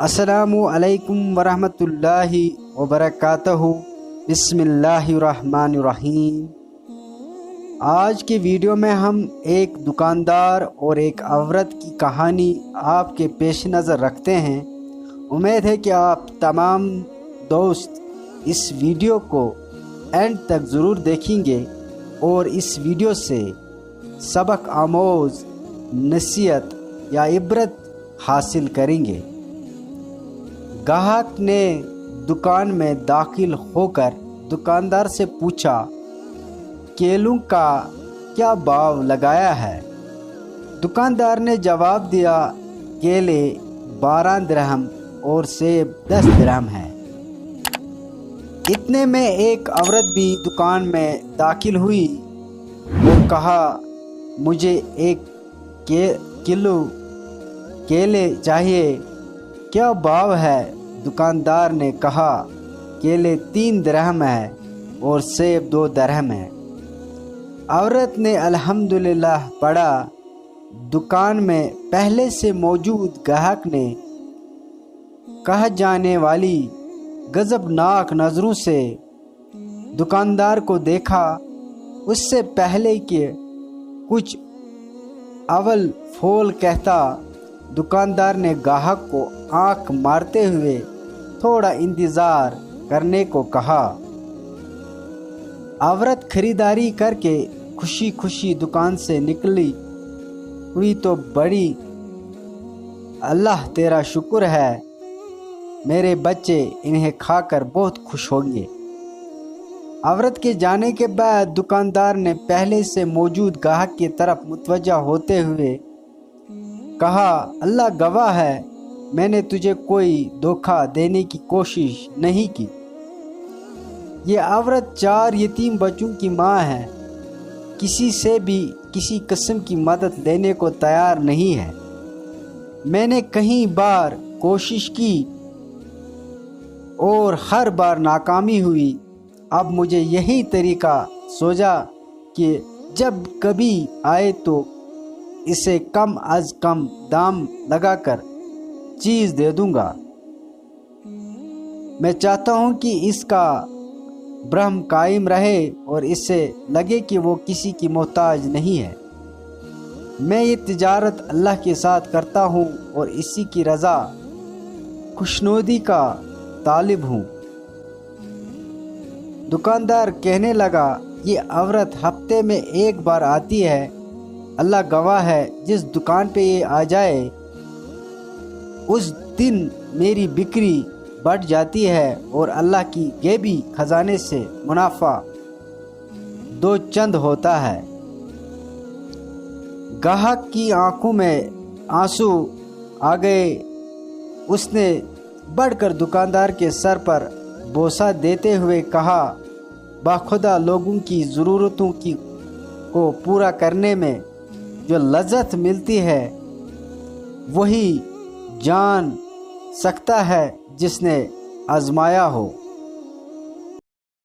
अस्सलामु अलैकुम वरहमतुल्लाहि वबरकातहू। बिस्मिल्लाहिर्रहमानिर्रहीम। आज के वीडियो में हम एक दुकानदार और एक औरत की कहानी आपके पेश नज़र रखते हैं। उम्मीद है कि आप तमाम दोस्त इस वीडियो को एंड तक ज़रूर देखेंगे और इस वीडियो से सबक आमोज़ नसीहत या इबरत हासिल करेंगे। ग्राहक ने दुकान में दाखिल होकर दुकानदार से पूछा, केलों का क्या भाव लगाया है? दुकानदार ने जवाब दिया, केले 12 दिरहम और सेब 10 दिरहम है। इतने में एक औरत भी दुकान में दाखिल हुई और कहा, मुझे 1 किलो केले चाहिए, क्या भाव है? दुकानदार ने कहा, केले 3 दिरहम है और सेब 2 दिरहम है। औरत ने अल्हम्दुलिल्लाह पढ़ा। दुकान में पहले से मौजूद ग्राहक ने कहा जाने वाली गजबनाक नज़रों से दुकानदार को देखा। उससे पहले कि कुछ अव्वल फोल कहता, दुकानदार ने ग्राहक को आंख मारते हुए थोड़ा इंतज़ार करने को कहा। औरत खरीदारी करके खुशी खुशी दुकान से निकली हुई तो बड़ी, अल्लाह तेरा शुक्र है, मेरे बच्चे इन्हें खाकर बहुत खुश होंगे। औरत के जाने के बाद दुकानदार ने पहले से मौजूद ग्राहक की तरफ मुतवज्जा होते हुए कहा, अल्लाह गवाह है, मैंने तुझे कोई धोखा देने की कोशिश नहीं की। ये औरत 4 यतीम बच्चों की माँ है, किसी से भी किसी किस्म की मदद लेने को तैयार नहीं है। मैंने कई बार कोशिश की और हर बार नाकामी हुई। अब मुझे यही तरीका सोचा कि जब कभी आए तो इसे कम अज कम दाम लगाकर चीज़ दे दूंगा। मैं चाहता हूं कि इसका भ्रम कायम रहे और इससे लगे कि वो किसी की मोहताज नहीं है। मैं ये तिजारत अल्लाह के साथ करता हूं और इसी की रज़ा खुशनुदी का तालिब हूं। दुकानदार कहने लगा, ये औरत हफ्ते में 1 बार आती है, अल्लाह गवाह है, जिस दुकान पे ये आ जाए उस दिन मेरी बिक्री बढ़ जाती है और अल्लाह की गैबी खजाने से मुनाफा 2 चंद होता है। ग्राहक की आंखों में आंसू आ गए। उसने बढ़कर दुकानदार के सर पर बोसा देते हुए कहा, बाखुदा लोगों की ज़रूरतों को पूरा करने में जो लज्जत मिलती है वही जान सकता है जिसने आजमाया हो।